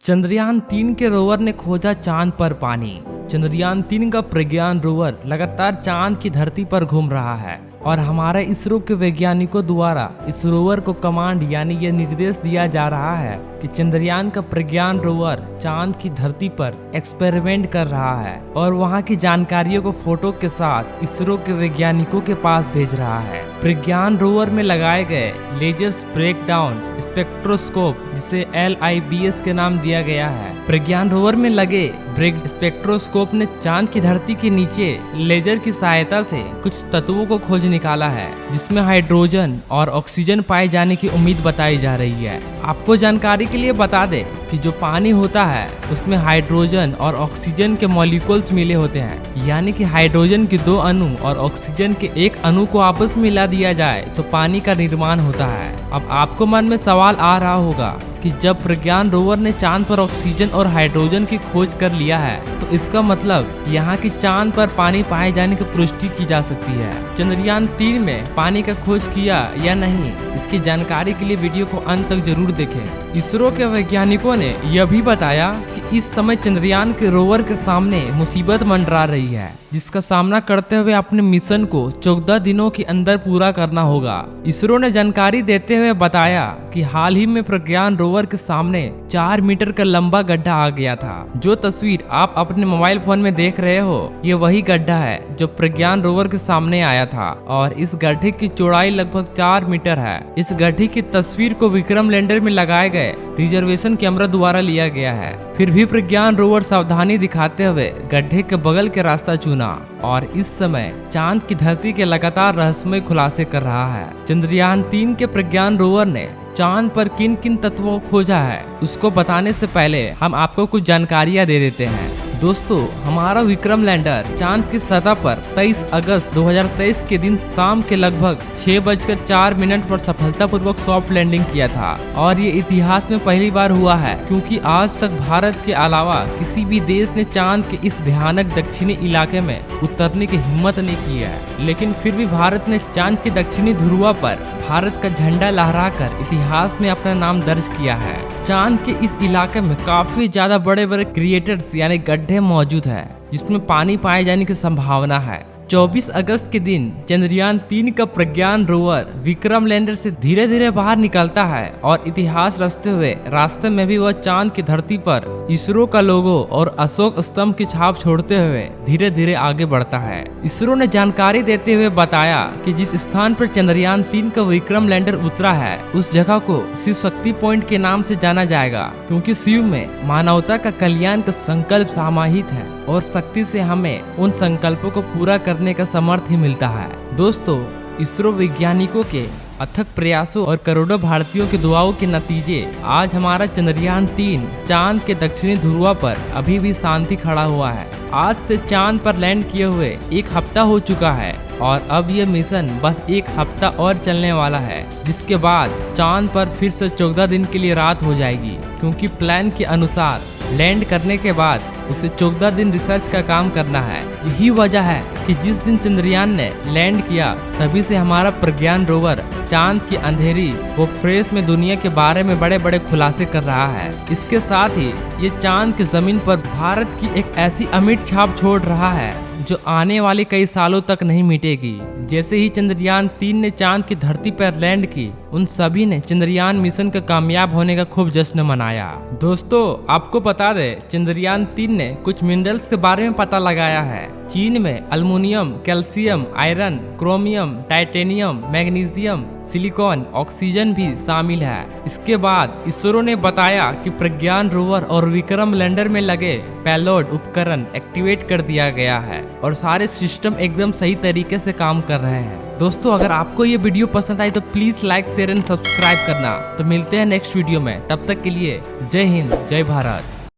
चंद्रयान-3 के रोवर ने खोजा चांद पर पानी। चंद्रयान-3 का प्रज्ञान रोवर लगातार चांद की धरती पर घूम रहा है और हमारे इसरो के वैज्ञानिकों द्वारा इस रोवर को कमांड यानी यह निर्देश दिया जा रहा है कि चंद्रयान का प्रज्ञान रोवर चांद की धरती पर एक्सपेरिमेंट कर रहा है और वहां की जानकारियों को फोटो के साथ इसरो के वैज्ञानिकों के पास भेज रहा है। प्रज्ञान रोवर में लगाए गए लेजर्स ब्रेकडाउन स्पेक्ट्रोस्कोप, जिसे LIBS के नाम दिया गया है, प्रज्ञान रोवर में लगे ब्रेक स्पेक्ट्रोस्कोप ने चांद की धरती के नीचे लेजर की सहायता से कुछ तत्वों को खोज निकाला है, जिसमें हाइड्रोजन और ऑक्सीजन पाए जाने की उम्मीद बताई जा रही है। आपको जानकारी के लिए बता दें कि जो पानी होता है उसमें हाइड्रोजन और ऑक्सीजन के मॉलिक्यूल्स मिले होते हैं, यानी कि हाइड्रोजन के 2 अणु और ऑक्सीजन के 1 अणु को आपस में मिला दिया जाए तो पानी का निर्माण होता है। अब आपको मन में सवाल आ रहा होगा कि जब प्रज्ञान रोवर ने चांद पर ऑक्सीजन और हाइड्रोजन की खोज कर लिया है तो इसका मतलब यहाँ की चांद पर पानी पाए जाने की पुष्टि की जा सकती है। चंद्रयान-3 में पानी का खोज किया या नहीं, इसकी जानकारी के लिए वीडियो को अंत तक जरूर देखें। इसरो के वैज्ञानिकों ने यह भी बताया कि इस समय चंद्रयान के रोवर के सामने मुसीबत मंडरा रही है, जिसका सामना करते हुए अपने मिशन को 14 दिनों के अंदर पूरा करना होगा। इसरो ने जानकारी देते हुए बताया कि हाल ही में प्रज्ञान रोवर के सामने 4 मीटर का लंबा गड्ढा आ गया था। जो तस्वीर आप अपने मोबाइल फोन में देख रहे हो, ये वही गड्ढा है जो प्रज्ञान रोवर के सामने आया था और इस गड्ढे की चौड़ाई लगभग 4 मीटर है। इस गड्ढे की तस्वीर को विक्रम लैंडर में लगाए गए रिजर्वेशन कैमरा द्वारा लिया गया है। फिर भी प्रज्ञान रोवर सावधानी दिखाते हुए गड्ढे के बगल के रास्ता चुना और इस समय चांद की धरती के लगातार रहस्यमय खुलासे कर रहा है। चंद्रयान-3 के प्रज्ञान रोवर ने चांद पर किन किन तत्वों को खोजा है, उसको बताने से पहले हम आपको कुछ जानकारियां दे देते हैं। दोस्तों, हमारा विक्रम लैंडर चांद की सतह पर 23 अगस्त 2023 के दिन शाम के लगभग 6:04 पर सफलतापूर्वक सॉफ्ट लैंडिंग किया था और ये इतिहास में पहली बार हुआ है, क्योंकि आज तक भारत के अलावा किसी भी देश ने चांद के इस भयानक दक्षिणी इलाके में उतरने की हिम्मत नहीं की है। लेकिन फिर भी भारत ने चांद की दक्षिणी ध्रुव पर भारत का झंडा लहराकर इतिहास में अपना नाम दर्ज किया है। चांद के इस इलाके में काफी ज्यादा बड़े बड़े क्रिएटर्स यानी गड्ढे मौजूद है, जिसमें पानी पाए जाने की संभावना है। 24 अगस्त के दिन चंद्रयान-3 का प्रज्ञान रोवर विक्रम लैंडर से धीरे धीरे बाहर निकलता है और इतिहास रचते हुए रास्ते में भी वह चांद की धरती पर इसरो का लोगो और अशोक स्तंभ की छाप छोड़ते हुए धीरे धीरे आगे बढ़ता है। इसरो ने जानकारी देते हुए बताया कि जिस स्थान पर चंद्रयान-3 का विक्रम लैंडर उतरा है, उस जगह को शिव शक्ति पॉइंट के नाम से जाना जाएगा, क्योंकि शिव में मानवता का कल्याण का संकल्प समाहित है और शक्ति से हमें उन संकल्पों को पूरा करने का समर्थ ही मिलता है। दोस्तों, इसरो वैज्ञानिकों के अथक प्रयासों और करोड़ों भारतीयों की दुआओं के नतीजे आज हमारा चंद्रयान-3 चांद के दक्षिणी ध्रुव पर अभी भी शांति खड़ा हुआ है। आज से चांद पर लैंड किए हुए 1 हफ्ता हो चुका है और अब यह मिशन बस 1 हफ्ता और चलने वाला है, जिसके बाद चांद पर फिर से 14 दिन के लिए रात हो जाएगी, क्योंकि प्लान के अनुसार लैंड करने के बाद उसे 14 दिन रिसर्च का काम करना है। यही वजह है कि जिस दिन चंद्रयान ने लैंड किया तभी से हमारा प्रज्ञान रोवर चांद की अंधेरी वो फ्रेश में दुनिया के बारे में बड़े बड़े खुलासे कर रहा है। इसके साथ ही ये चांद की जमीन पर भारत की एक ऐसी अमिट छाप छोड़ रहा है जो आने वाले कई सालों तक नहीं मिटेगी। जैसे ही चंद्रयान-3 ने चांद की धरती पर लैंड की, उन सभी ने चंद्रयान मिशन का कामयाब होने का खूब जश्न मनाया। दोस्तों, आपको बता दें, चंद्रयान-3 ने कुछ मिनरल्स के बारे में पता लगाया है। चीन में aluminium, calcium, iron, chromium, titanium, magnesium, silicon, oxygen भी शामिल है। इसके बाद इसरो ने बताया कि प्रज्ञान रोवर और विक्रम लैंडर में लगे पेलोड उपकरण एक्टिवेट कर दिया गया है और सारे सिस्टम एकदम सही तरीके से काम कर रहे हैं। दोस्तों, अगर आपको ये वीडियो पसंद आई तो please like, share and subscribe करना। तो मिलते हैं नेक्स्ट वीडियो में, तब तक के लिए जय हिंद, जय भारत।